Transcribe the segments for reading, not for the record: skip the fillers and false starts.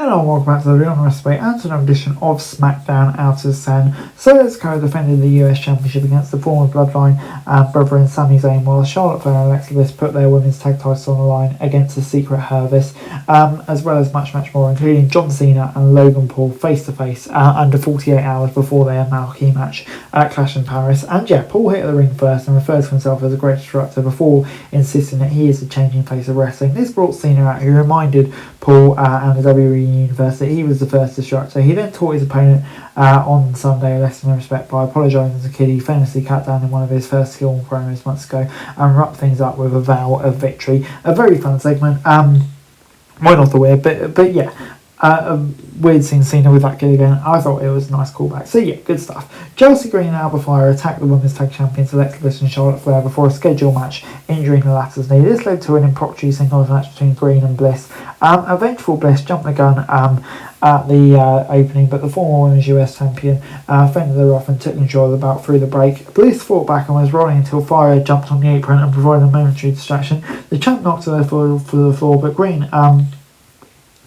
Hello and welcome back to the Real Wrestling and to another edition of Smackdown Out of 10. So Sco defended the US Championship against the former Bloodline brother and Sami Zayn, while Charlotte Flair and Alexa Bliss put their women's tag titles on the line against the Secret Service, as well as much more, including John Cena and Logan Paul face to face under 48 hours before their marquee match at Clash in Paris. And yeah, Paul hit the ring first and referred to himself as a great disruptor before insisting that he is the changing face of wrestling. This brought Cena out, who reminded Paul and the WWE Universe that he was the first disruptor. He then taught his opponent on Sunday a lesson in respect by apologising to Kid. He famously cut down in one of his first skill promos months ago and wrapped things up with a vow of victory. A very fun segment. Went off the weird, but yeah. Weird seeing Cena with that kid again. I thought it was a nice callback. So yeah, good stuff. Chelsea Green and Alba Fire attacked the women's tag champions Alexa Bliss and Charlotte Flair before a scheduled match, injuring the latter's knee. This led to an impromptu singles match between Green and Bliss. A vengeful Bliss jumped the gun at the opening, but the former women's US champion fended her off and took control of the bout through the break. Bliss fought back and was rolling until Fire jumped on the apron and provided a momentary distraction. The champ knocked her for the floor, but Green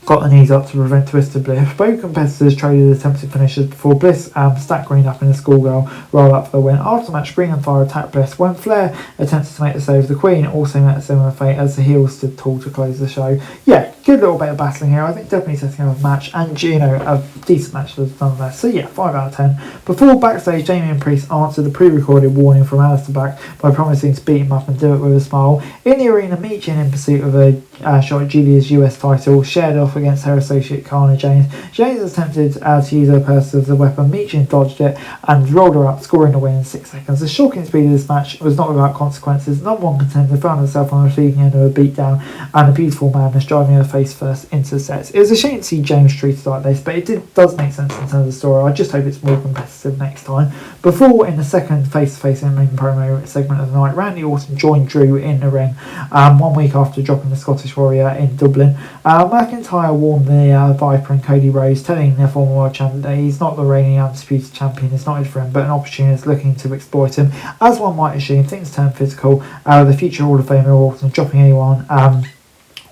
got the knees up to prevent Twisted Bliss. Both competitors traded attempted finishes before Bliss stacked Green up in a schoolgirl roll up for the win. After the match, Green and Fire attacked Bliss. When Flair attempted to make the save, the Queen also met a similar fate as the heels stood tall to close the show. Yeah, good little bit of battling here. I think definitely setting up a match, and you know, a decent match was done there. So yeah, 5 out of 10. Before backstage, Jamie and Priest answered the pre-recorded warning from Alistair Black by promising to beat him up and do it with a smile. In the arena, Meechin, in pursuit of a shot at Julia's US title, shared off against her associate Kana James. James attempted to use her purse as a weapon. Meechin dodged it and rolled her up, scoring the win in 6 seconds. The shocking speed of this match was not without consequences. Number one contender found herself on the receiving end of a beatdown and a beautiful madness driving her face first into the sets. It was a shame to see James treated like this, but it does make sense in terms of the story. I just hope it's more competitive next time. Before, in the second face-to-face in-ring promo segment of the night, Randy Orton joined Drew in the ring 1 week after dropping the Scottish Warrior in Dublin. McIntyre warned the Viper and Cody Rhodes, telling their former world champion that he's not the reigning undisputed champion. It's not his friend, but an opportunist looking to exploit him. As one might assume, things turned physical. The future Hall of Famer Orton dropping anyone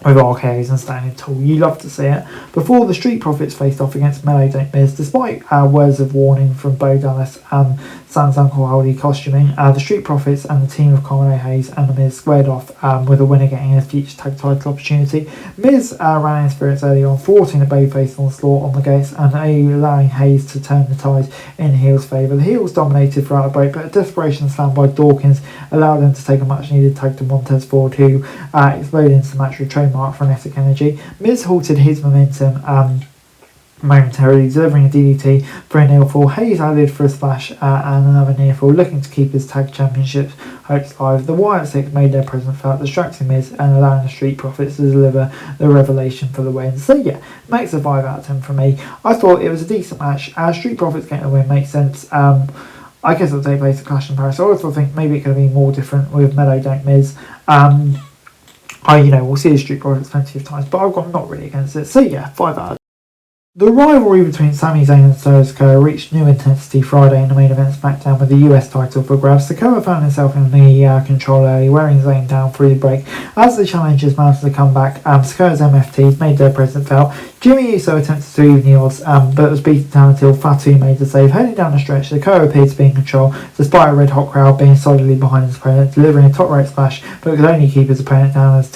with RKOs and standing tall. You love to see it. Before, the Street Profits faced off against Melee Don't Miz. Despite words of warning from Bo Dallas and Sam's Uncle Howdy costuming, the Street Profits and the team of Conor Hayes and The Miz squared off with a winner getting a future tag title opportunity. Miz ran in spirits early on, thwarting the babyface onslaught on the gates and allowing Hayes to turn the tide in the heels' favour. The heels dominated throughout the break, but a desperation slam by Dawkins allowed them to take a much needed tag to Montez Ford, who exploded into the match with trademark frenetic energy. Miz halted his momentum momentarily, delivering a DDT for a near fall. Hayes added for a splash and another near fall, looking to keep his tag championship hopes alive. The Wyatt Six made their presence felt, distracting Miz and allowing the Street Profits to deliver the revelation for the win. So yeah, makes a 5 out of 10 for me. I thought it was a decent match. Street Profits getting the win makes sense. I guess it'll take place at Clash in Paris. I also think maybe it could have been more different with Meadow Don't Miz. We'll see the Street Profits plenty of times, but I've got not really against it. So yeah, 5 out of 10. The rivalry between Sami Zayn and Sikoa reached new intensity Friday in the main event Smackdown with the US title for grabs. Sikoa found himself in the control early, wearing Zayn down through the break. As the challengers mounted to come back, Sikoa's MFTs made their presence felt. Jimmy Uso attempted to even the odds, but was beaten down until Fatu made the save. Heading down the stretch, Sikoa appeared to be in control, despite a red-hot crowd being solidly behind his opponent, delivering a top-rope splash, but could only keep his opponent down as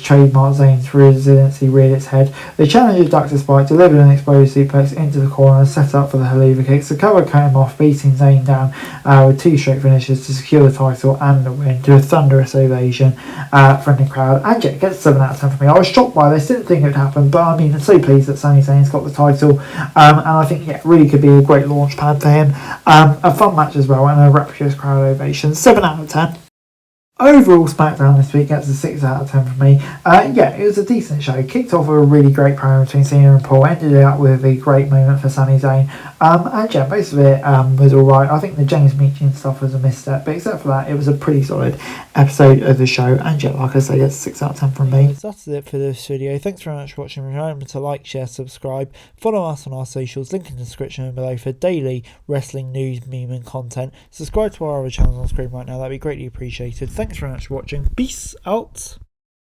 trademark Zayn's resiliency reared its head. The challenger ducked a spike, delivered an explosive suplex into the corner and set up for the Helluva kick. Sikoa cut him off, beating Zayn down with 2 straight finishes to secure the title and the win to a thunderous ovation from the crowd. And yeah, it gets 7 out of 10 for me. I was shocked by this, didn't think it would happen, but I mean, I'm so pleased that Sami Zayn's got the title, and I think yeah, really could be a great launch pad for him. A fun match as well, and a rapturous crowd ovation. 7 out of 10. Overall, Smackdown this week gets a 6 out of 10 from me. It was a decent show. Kicked off with a really great promo between Cena and Paul. Ended it up with a great moment for Sami Zayn. And yeah, most of it was alright. I think the James Meechin stuff was a misstep, but except for that, it was a pretty solid episode of the show. And yeah, like I say, that's a 6 out of 10 from me. So that's it for this video. Thanks very much for watching. Remember to like, share, subscribe. Follow us on our socials. Link in the description below for daily wrestling news, meme and content. Subscribe to our other channels on screen right now. That'd be greatly appreciated. Thanks very much for watching. Peace out.